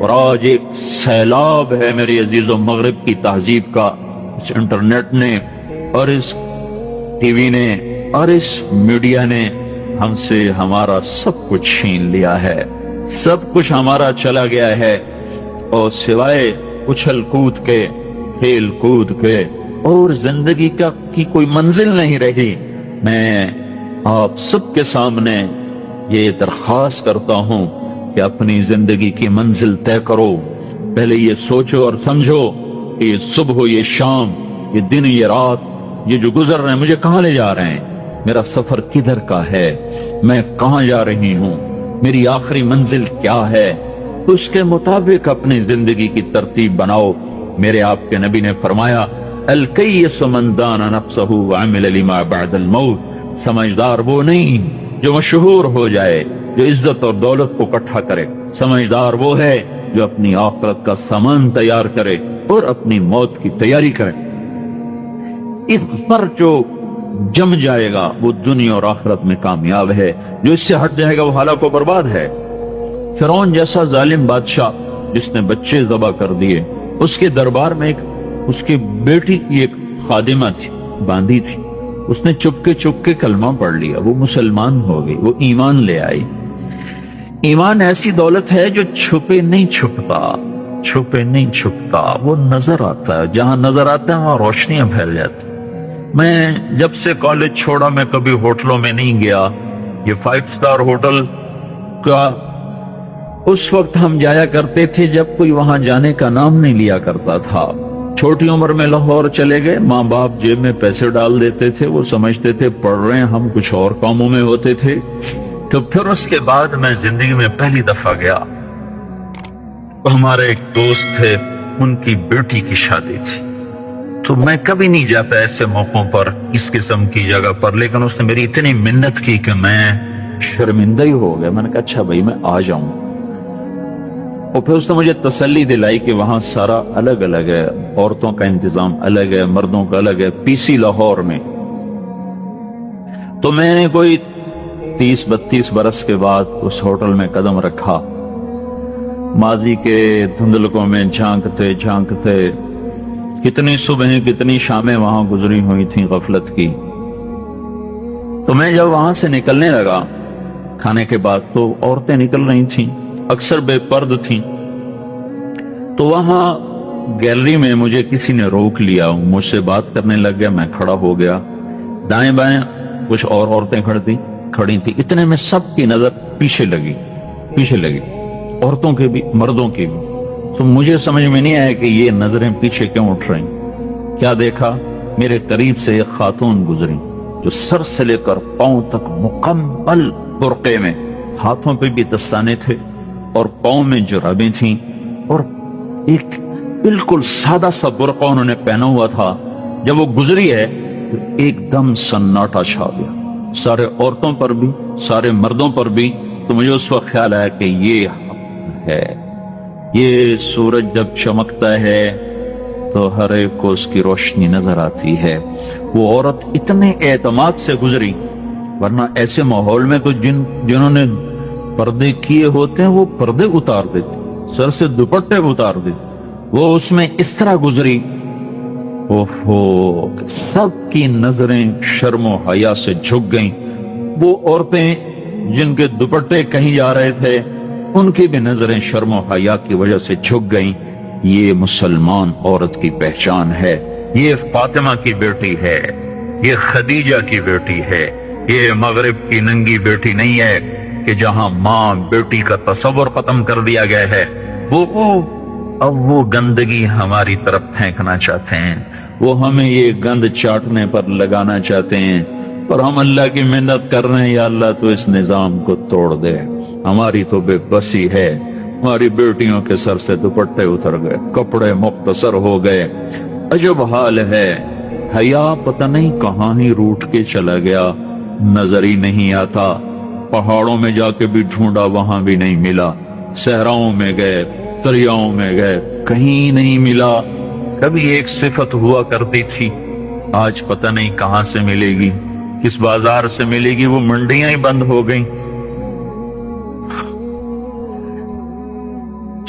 اور آج ایک سیلاب ہے میرے عزیزوں مغرب کی تہذیب کا، اس انٹرنیٹ نے اور اس ٹی وی نے اور اس میڈیا نے ہم سے ہمارا سب کچھ چھین لیا ہے، سب کچھ ہمارا چلا گیا ہے، اور سوائے اچھل کود کے، کھیل کود کے اور زندگی کی کوئی منزل نہیں رہی۔ میں آپ سب کے سامنے یہ درخواست کرتا ہوں کہ اپنی زندگی کی منزل طے کرو، پہلے یہ سوچو اور سمجھو کہ یہ صبح، یہ شام، یہ دن، یہ رات، یہ جو گزر رہے ہیں مجھے کہاں لے جا رہے ہیں، میرا سفر کدھر کا ہے، میں کہاں جا رہی ہوں، میری آخری منزل کیا ہے، تو اس کے مطابق اپنی زندگی کی ترتیب بناؤ۔ میرے آپ کے نبی نے فرمایا الکیس من دان نفسہ وعمل لما بعد الموت، سمجھدار وہ نہیں جو مشہور ہو جائے، جو عزت اور دولت کو اکٹھا کرے، سمجھدار وہ ہے جو اپنی آخرت کا سامان تیار کرے اور اپنی موت کی تیاری کرے۔ اس پر جو جم جائے گا وہ دنیا اور آخرت میں کامیاب ہے، جو اس سے ہٹ جائے گا وہ ہلاک و برباد ہے۔ فرعون جیسا ظالم بادشاہ جس نے بچے ذبح کر دیے، اس کے دربار میں اس کی بیٹی کی ایک خادمہ تھی، باندھی تھی، اس نے چپکے کلمہ پڑھ لیا، وہ مسلمان ہو گئی، وہ ایمان لے آئی۔ ایمان ایسی دولت ہے جو چھپے نہیں چھپتا، وہ نظر آتا ہے، جہاں نظر آتا ہے وہاں روشنیاں پھیل جاتی۔ میں جب سے کالج چھوڑا میں کبھی ہوٹلوں میں نہیں گیا، یہ 5 سٹار ہوٹل کا اس وقت ہم جایا کرتے تھے جب کوئی وہاں جانے کا نام نہیں لیا کرتا تھا۔ چھوٹی عمر میں لاہور چلے گئے، ماں باپ جیب میں پیسے ڈال دیتے تھے، وہ سمجھتے تھے پڑھ رہے ہیں، ہم کچھ اور کاموں میں ہوتے تھے۔ تو پھر اس کے بعد میں زندگی میں پہلی دفعہ گیا، ہمارے ایک دوست تھے، ان کی بیٹی کی شادی تھی، تو میں کبھی نہیں جاتا ایسے موقعوں پر اس قسم کی جگہ پر، لیکن اس نے میری اتنی منت کی کہ میں شرمندہ ہی ہو گیا۔ میں نے کہا اچھا بھائی میں آ جاؤں، اور پھر اس نے مجھے تسلی دلائی کہ وہاں سارا الگ الگ ہے، عورتوں کا انتظام الگ ہے، مردوں کا الگ ہے، پی سی لاہور میں۔ تو میں نے کوئی 30-32 برس کے بعد اس ہوٹل میں قدم رکھا، ماضی کے دھندلکوں میں جھانکتے کتنی صبحیں کتنی شامیں وہاں گزری ہوئی تھیں غفلت کی۔ تو میں جب وہاں سے نکلنے لگا کھانے کے بعد، تو عورتیں نکل رہی تھیں، اکثر بے پرد تھیں، تو وہاں گیلری میں مجھے کسی نے روک لیا، مجھ سے بات کرنے لگ گیا، میں کھڑا ہو گیا، دائیں بائیں کچھ اور عورتیں کھڑی تھی، اتنے میں سب کی نظر پیچھے لگی، عورتوں کے بھی مردوں کے بھی۔ تو مجھے سمجھ میں نہیں آیا کہ یہ نظریں پیچھے کیوں اٹھ رہی۔ کیا دیکھا، میرے قریب سے ایک خاتون گزری جو سر سے لے کر پاؤں تک مکمل برقعے میں، ہاتھوں پہ بھی دستانے تھے اور پاؤں میں جرابیں تھیں، اور ایک بالکل سادہ سا برقع انہوں نے پہنا ہوا تھا۔ جب وہ گزری ہے تو ایک دم سناٹا چھا گیا، سارے عورتوں پر بھی سارے مردوں پر بھی۔ تو مجھے اس وقت خیال آیا کہ یہ ہے، یہ سورج جب چمکتا ہے تو ہر ایک کو اس کی روشنی نظر آتی ہے۔ وہ عورت اتنے اعتماد سے گزری، ورنہ ایسے ماحول میں تو جنہوں نے پردے کیے ہوتے ہیں وہ پردے اتار دیتے، سر سے دوپٹے اتار دیتے، وہ اس میں اس طرح گزری، سب کی نظریں شرم و حیا سے جھک گئیں۔ وہ عورتیں جن کے دوپٹے کہیں جا رہے تھے ان کی بھی نظریں شرم و حیا کی وجہ سے جھک گئیں۔ یہ مسلمان عورت کی پہچان ہے، یہ فاطمہ کی بیٹی ہے، یہ خدیجہ کی بیٹی ہے، یہ مغرب کی ننگی بیٹی نہیں ہے کہ جہاں ماں بیٹی کا تصور ختم کر دیا گیا ہے۔ اب وہ گندگی ہماری طرف پھینکنا چاہتے ہیں، وہ ہمیں یہ گند چاٹنے پر لگانا چاہتے ہیں، اور ہم اللہ کی محنت کر رہے ہیں، یا اللہ تو اس نظام کو توڑ دے۔ ہماری تو بے بسی ہے، ہماری بیٹیوں کے سر سے دوپٹے اتر گئے، کپڑے مختصر ہو گئے، عجب حال ہے۔ حیا پتہ نہیں کہاں ہی روٹ کے چلا گیا، نظر ہی نہیں آتا۔ پہاڑوں میں جا کے بھی ڈھونڈا، وہاں بھی نہیں ملا، صحراؤں میں گئے، دریاؤں میں گئے، کہیں نہیں ملا۔ کبھی ایک صفت ہوا کرتی تھی، آج پتہ نہیں کہاں سے ملے گی، کس بازار سے ملے گی، وہ منڈیاں ہی بند ہو گئیں۔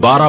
12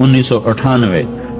1998,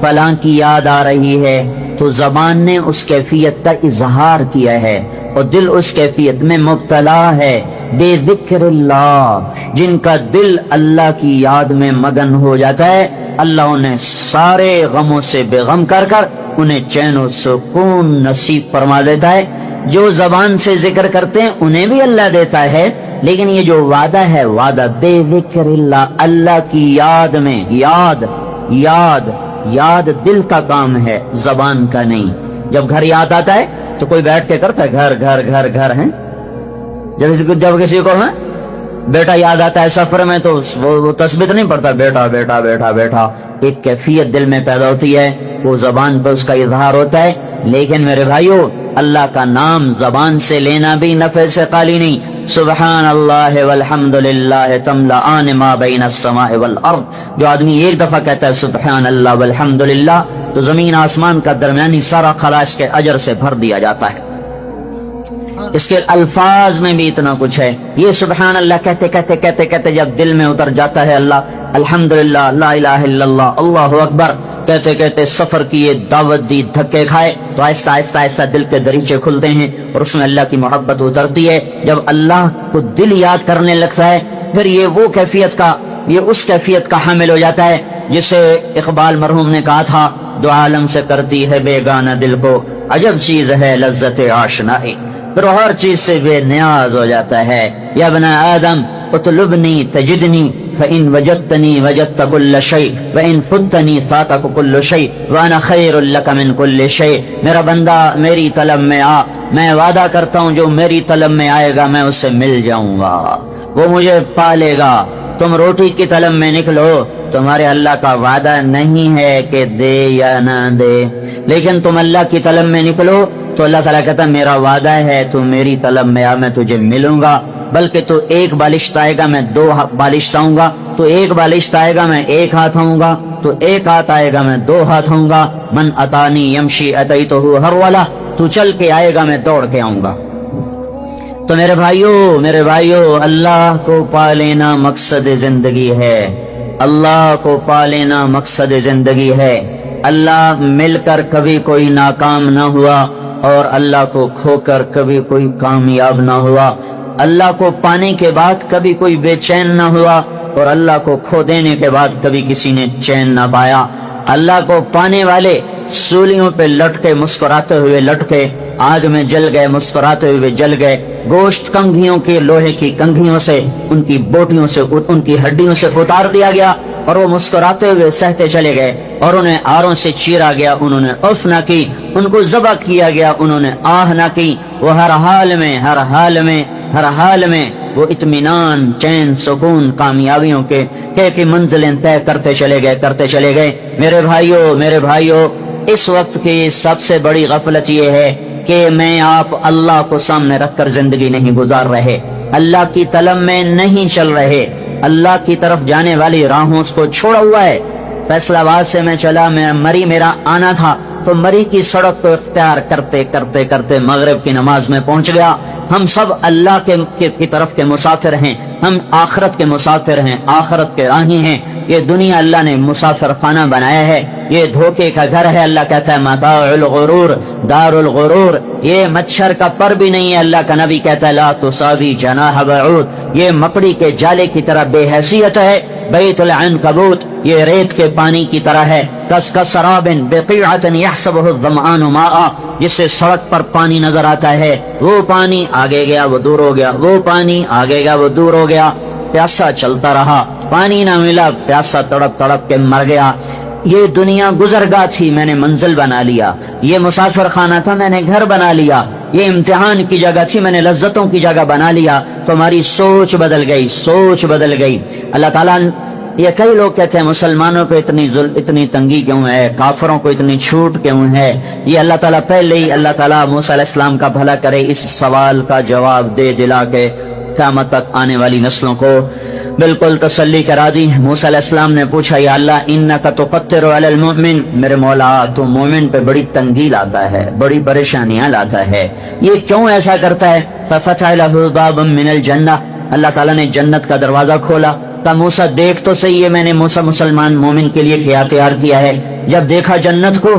فلاں کی یاد آ رہی ہے تو زبان نے اس کیفیت کا اظہار کیا ہے اور دل اس کیفیت میں مبتلا ہے۔ بے ذکر اللہ، جن کا دل اللہ کی یاد میں مگن ہو جاتا ہے، اللہ انہیں سارے غموں سے بے غم کر کر انہیں چین و سکون نصیب فرما دیتا ہے۔ جو زبان سے ذکر کرتے ہیں انہیں بھی اللہ دیتا ہے، لیکن یہ جو وعدہ ہے، وعدہ بے ذکر اللہ، اللہ کی یاد میں، یاد دل کا کام ہے، زبان کا نہیں۔ جب گھر یاد آتا ہے تو کوئی بیٹھ کے کرتا ہے گھر گھر گھر گھر ہے، جب کسی کو ہے بیٹا یاد آتا ہے سفر میں تو وہ تسبیح نہیں پڑتا، بیٹا بیٹا بیٹا بیٹا، ایک کیفیت دل میں پیدا ہوتی ہے، وہ زبان پہ اس کا اظہار ہوتا ہے۔ لیکن میرے بھائیو، اللہ کا نام زبان سے لینا بھی نفع سے خالی نہیں۔ سبحان اللہ والحمد للہ تملأان ما بین السماء والارض، جو آدمی ایک دفعہ کہتا ہے سبحان اللہ والحمد للہ تو زمین آسمان کا درمیانی سارا خلا اس کے اجر سے بھر دیا جاتا ہے۔ اس کے الفاظ میں بھی اتنا کچھ ہے۔ یہ سبحان اللہ کہتے کہتے کہتے کہتے جب دل میں اتر جاتا ہے اللہ، الحمدللہ، لا الہ الا اللہ، اللہ اکبر کہتے کہتے سفر کی یہ دعوت دی، دھکے کھائے تو آہستہ آہستہ آہستہ دل کے دریچے کھلتے ہیں اور اس میں اللہ کی محبت اترتی ہے۔ جب اللہ کو دل یاد کرنے لگتا ہے، پھر یہ اس کیفیت کا حامل ہو جاتا ہے جسے اقبال مرحوم نے کہا تھا، دو عالم سے کرتی ہے بیگانہ دل کو، عجب چیز ہے لذت آشنائی۔ پھر ہر چیز سے بے نیاز ہو جاتا ہے۔ یا ابن آدم اطلبنی تجدنی فإن وجدتنی وجدت كل شيء وإن فتنی فاتك كل شيء وأنا خير لك من كل شيء۔ میرا بندہ میری طلب میں آ، میں وعدہ کرتا ہوں جو میری طلب میں آئے گا میں اسے مل جاؤں گا، وہ مجھے پالے گا۔ تم روٹی کی طلب میں نکلو، تمہارے اللہ کا وعدہ نہیں ہے کہ دے یا نہ دے، لیکن تم اللہ کی طلب میں نکلو تو اللہ تعالیٰ کہتا ہے میرا وعدہ ہے تو میری طلب میں آ، میں تجھے ملوں گا، بلکہ تو ایک بالشت آئے گا میں دو بالشت آؤں گا، تو ایک بالشت آئے گا میں ایک ہاتھ آؤں گا، تو ایک ہاتھ آئے گا میں دو ہاتھ آؤں گا۔ من اتانی یمشی اتیتہ ہرولا، تو چل کے آئے گا میں دوڑ کے آؤں گا۔ تو میرے بھائیو، اللہ کو پا لینا مقصد زندگی ہے، اللہ کو پا لینا مقصد زندگی ہے۔ اللہ مل کر کبھی کوئی ناکام نہ ہوا اور اللہ کو کھو کر کبھی کوئی کامیاب نہ ہوا۔ اللہ کو پانے کے بعد کبھی کوئی بے چین نہ ہوا اور اللہ کو کھو دینے کے بعد کبھی کسی نے چین نہ پایا۔ اللہ کو پانے والے سولیوں پہ لٹکے مسکراتے ہوئے لٹکے، آگ میں جل گئے مسکراتے ہوئے جل گئے، گوشت کنگھیوں کے لوہے کی کنگھیوں سے، ان کی بوٹیوں سے، ان کی ہڈیوں سے اتار دیا گیا اور وہ مسکراتے ہوئے سہتے چلے گئے، اور انہیں آروں سے چیرا گیا، انہوں نے اف نہ کی، ان کو ذبح کیا گیا، انہوں نے آہ نہ کی۔ وہ ہر حال میں وہ اطمینان، چین، سکون، کامیابیوں کے منزلیں طے کرتے چلے گئے۔ میرے بھائیو، اس وقت کی سب سے بڑی غفلت یہ ہے کہ میں آپ اللہ کو سامنے رکھ کر زندگی نہیں گزار رہے، اللہ کی طلب میں نہیں چل رہے، اللہ کی طرف جانے والی راہوں کو چھوڑا ہوا ہے۔ فیصلہ آباد سے میں چلا، مری میرا آنا تھا تو مری کی سڑک کو اختیار کرتے کرتے کرتے مغرب کی نماز میں پہنچ گیا۔ ہم سب اللہ کی طرف کے مسافر ہیں، ہم آخرت کے مسافر ہیں، آخرت کے راہی ہیں۔ یہ دنیا اللہ نے مسافر خانہ بنایا ہے، یہ دھوکے کا گھر ہے۔ اللہ کہتا ہے متاع الغرور دار الغرور، یہ مچھر کا پر بھی نہیں ہے۔ اللہ کا نبی کہتا ہے لا تساوی جناح بعود، یہ مکڑی کے جالے کی طرح بے حیثیت ہے۔ بیت العنکبوت، یہ ریت کے پانی کی طرح ہے۔ کسراب بقیعۃ یحسبہ الظمآن ماء، جس سے سڑک پر پانی نظر آتا ہے، وہ پانی آگے گیا وہ دور ہو گیا، وہ پانی آگے گیا وہ دور ہو گیا۔ پیاسا چلتا رہا، پانی نہ ملا، پیاسا تڑپ تڑپ کے مر گیا۔ یہ دنیا گزرگاہ تھی، میں نے منزل بنا لیا۔ یہ مسافر خانہ تھا، میں نے گھر بنا لیا۔ یہ امتحان کی جگہ تھی، میں نے لذتوں کی جگہ بنا لیا۔ تو ہماری سوچ بدل گئی۔ اللہ تعالیٰ، یہ کئی لوگ کہتے ہیں مسلمانوں پہ اتنی تنگی کیوں ہے، کافروں کو اتنی چھوٹ کیوں ہے۔ یہ اللہ تعالیٰ پہلے ہی، اللہ تعالیٰ موسیٰ علیہ السلام کا بھلا کرے، اس سوال کا جواب دے دلا کے قیامت تک آنے والی نسلوں کو بالکل تسلی کرا دی۔ موسیٰ علیہ السلام نے پوچھا یا اللہ انک تقتر علی المؤمن، میرے مولا تو مومن پہ بڑی تنگی لاتا ہے، بڑی پریشانیاں لاتا ہے، یہ کیوں ایسا کرتا ہے؟ ففتح له بابا من الجنہ، اللہ تعالیٰ نے جنت کا دروازہ کھولا۔ موسیٰ دیکھ تو صحیح ہے، میں نے موسیٰ مسلمان مومن کے لیے کیا تیار کیا ہے، جب دیکھا جنت کو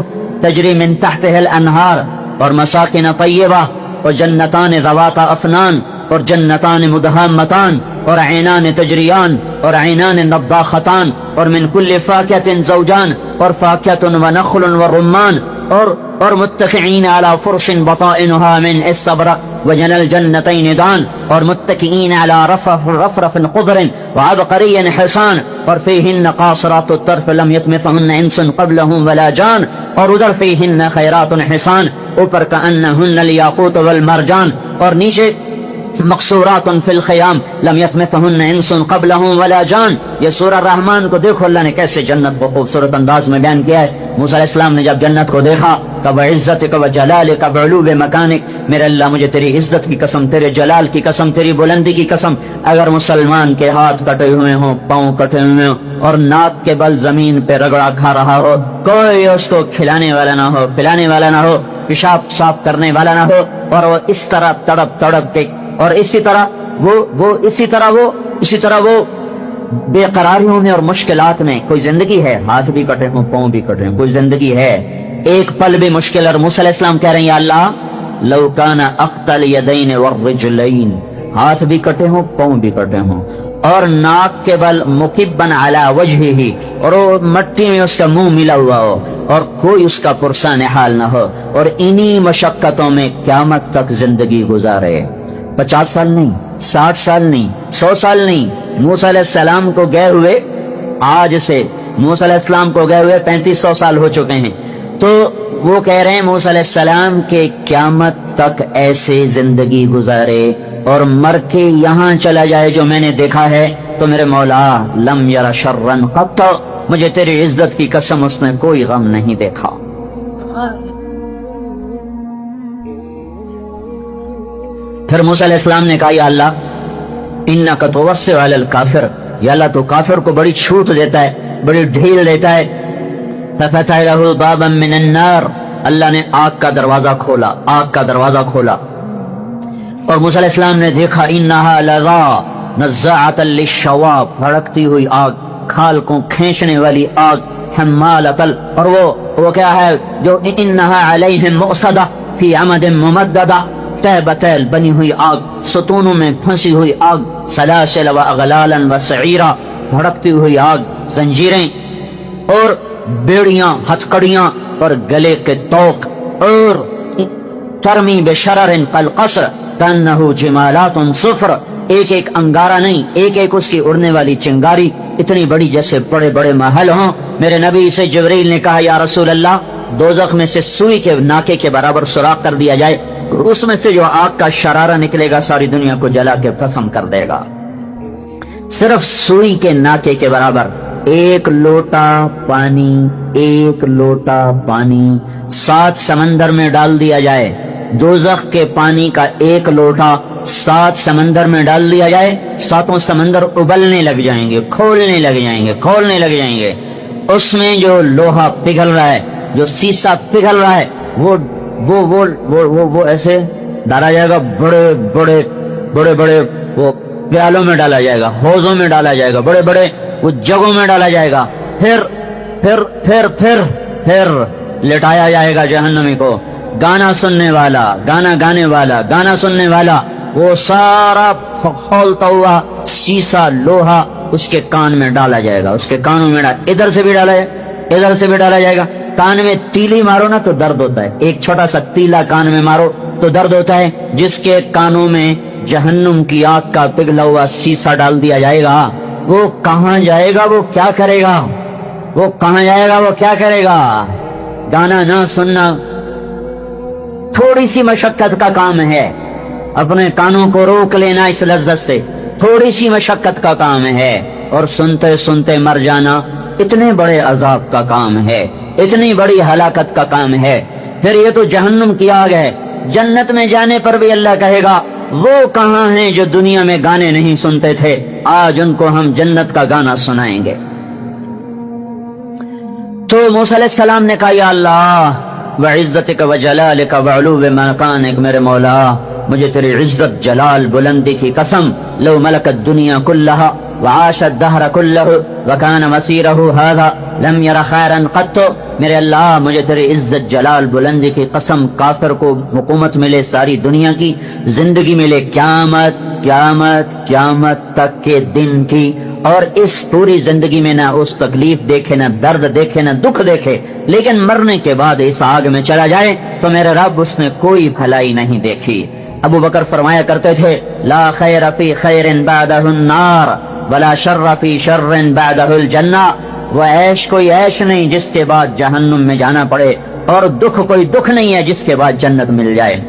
تجری من تحتها الانہار اور مساکن طیبہ اور جنتان ذواتا افنان اور جنتان مدہامتان اور عینان تجریان اور عینان نضاختان اور من کل فاکہۃ زوجان اور فاکہۃ ونخل ورمان اور متکئین علی فرش بطائنها من استبرق وجنى الجنتین دان اور متکئین علی رفرف خضر وعبقری حسان اور فیہن قاصرات الطرف لم یطمثهن انس قبلهم ولا جان اور ادھر فیہن خیرات حسان اوپر کأنہن الیاقوت والمرجان اور نیچے مقصورات فی الخیام لم یطمثهن انس قبلهم ولا جان. یہ سورہ رحمان کو دیکھو اللہ نے کیسے جنت کو خوبصورت انداز میں بیان کیا ہے. موسیٰ علیہ السلام نے جب جنت کو دیکھا کب عزتک و جلالک و علو مکانک، میرے اللہ مجھے تیری عزت کی قسم، تیرے جلال کی قسم، تیری بلندی کی قسم، اگر مسلمان کے ہاتھ کٹے ہوئے ہوں، پاؤں کٹے ہوئے ہوں اور ناک کے بل زمین پہ رگڑا کھا رہا ہو، کوئی اس کو کھلانے والا نہ ہو، پلانے والا نہ ہو، پیشاب صاف کرنے والا نہ ہو، اور وہ اس طرح تڑپ تڑپ کے اور اسی طرح وہ بے قراریوں میں اور مشکلات میں، کوئی زندگی ہے ہاتھ بھی کٹے ہوں پاؤں بھی کٹے ہوں، کوئی زندگی ہے ایک پل بھی مشکل. اور موسیٰ علیہ السلام کہہ رہے ہیں یا اللہ لو کان اقتل یدین والرجلین، ہاتھ بھی کٹے ہوں پاؤں بھی کٹے ہوں اور ناک کے بل مکبن علی وجہہ، اور وہ مٹی میں اس کا منہ ملا ہوا ہو اور کوئی اس کا پرسان حال نہ ہو، اور انہی مشقتوں میں قیامت تک زندگی گزارے، 50 سال نہیں، 60 سال نہیں، 100 سال نہیں، موسیٰ علیہ السلام کو گئے ہوئے آج سے موسیٰ علیہ السلام کو گئے ہوئے 3500 سال ہو چکے ہیں. تو وہ کہہ رہے ہیں موسیٰ علیہ السلام کے قیامت تک ایسے زندگی گزارے اور مر کے یہاں چلا جائے جو میں نے دیکھا ہے، تو میرے مولا لم یر شرن قط، مجھے تیری عزت کی قسم اس نے کوئی غم نہیں دیکھا. پھر موسیٰ علیہ السلام نے کہا یا اللہ انک توسع علی الکافر، یا اللہ تو کافر کو بڑی چھوٹ دیتا ہے، بڑی ڈھیل دیتا ہے. ففتح له بابا من النار، اللہ نے آگ کا دروازہ کھولا، آگ کا دروازہ کھولا. اور موسیٰ علیہ السلام نے دیکھا انہا لظا نزاعۃ للشواب، بھڑکتی ہوئی آگ، کھال کو کھینچنے والی آگ، حمالۃ اور وہ کیا ہے جو انہا علیہم مؤصدہ فی عمد ممددہ، تہ بتیل بنی ہوئی آگ، ستونوں میں پھنسی ہوئی آگ، سلاسل و اغلالا و سعیرا، بھڑکتی ہوئی آگ، زنجیریں اور بیڑیاں، ہتھکڑیاں اور گلے کے توق، اور ترمی بشرر کالقصر کانہ جمالات صفر، ایک ایک انگارہ نہیں، ایک ایک اس کی اڑنے والی چنگاری اتنی بڑی جیسے بڑے بڑے محل ہوں. میرے نبی سے جبریل نے کہا یا رسول اللہ دوزخ میں سے سوئی کے ناکے کے برابر سوراخ کر دیا جائے، اس میں سے جو آگ کا شرارہ نکلے گا ساری دنیا کو جلا کے بھسم کر دے گا. صرف سوئی کے ناکے کے برابر ایک لوٹا پانی، ایک لوٹا پانی 7 سمندر میں ڈال دیا جائے، دوزخ کے پانی کا ایک لوٹا 7 سمندر میں ڈال دیا جائے، 7 سمندر ابلنے لگ جائیں گے، کھولنے لگ جائیں گے. اس میں جو لوہا پگھل رہا ہے، جو سیسا پگھل رہا ہے، وہ ایسے ڈالا جائے گا، بڑے بڑے وہ پیالوں میں ڈالا جائے گا، حوضوں میں ڈالا جائے گا، بڑے بڑے وہ جگہوں میں ڈالا جائے گا. پھر لٹایا جائے گا جہنمی کو. گانا سننے والا، گانا گانے والا، گانا سننے والا، وہ سارا کھولتا ہوا سیسا لوہا اس کے کان میں ڈالا جائے گا، اس کے کانوں میں ادھر سے بھی ڈالا جائے گا. کان میں تیلی مارو نا تو درد ہوتا ہے، ایک چھوٹا سا تیلا کان میں مارو تو درد ہوتا ہے. جس کے کانوں میں جہنم کی آگ کا پگھلا ہوا سیسا ڈال دیا جائے گا، وہ کہاں جائے گا، وہ کیا کرے گا، گانا نہ سننا تھوڑی سی مشقت کا کام ہے، اپنے کانوں کو روک لینا اس لذت سے تھوڑی سی مشقت کا کام ہے، اور سنتے سنتے مر جانا اتنے بڑے عذاب کا کام ہے، اتنی بڑی ہلاکت کا کام ہے. پھر یہ تو جہنم کی آگ ہے. جنت میں جانے پر بھی اللہ کہے گا وہ کہاں ہیں جو دنیا میں گانے نہیں سنتے تھے، آج ان کو ہم جنت کا گانا سنائیں گے. تو موسیٰ علیہ السلام نے کہا یا اللہ وعزتک وجلالک وعلو مکانک، میرے مولا مجھے تیری عزت، جلال، بلندی کی قسم، لو ملکت دنیا کلہا، وعاش الدهر كله وكان مسيره هذا لم ير خيرا قط. میرے اللہ مجھے تیری عزت جلال بلندی کی قسم کافر کو حکومت ملے ساری دنیا کی، زندگی ملے قیامت قیامت قیامت تک کے دن کی، اور اس پوری زندگی میں نہ اس تکلیف دیکھے، نہ درد دیکھے، نہ دکھ دیکھے، لیکن مرنے کے بعد اس آگ میں چلا جائے تو میرے رب اس نے کوئی بھلائی نہیں دیکھی. ابو بکر فرمایا کرتے تھے لا خیر فی خیر بعدہ النار ولا شر فی شر بعدہ الجنہ. وہ عیش کوئی عیش نہیں جس کے بعد جہنم میں جانا پڑے، اور دکھ کوئی دکھ نہیں ہے جس کے بعد جنت مل جائے.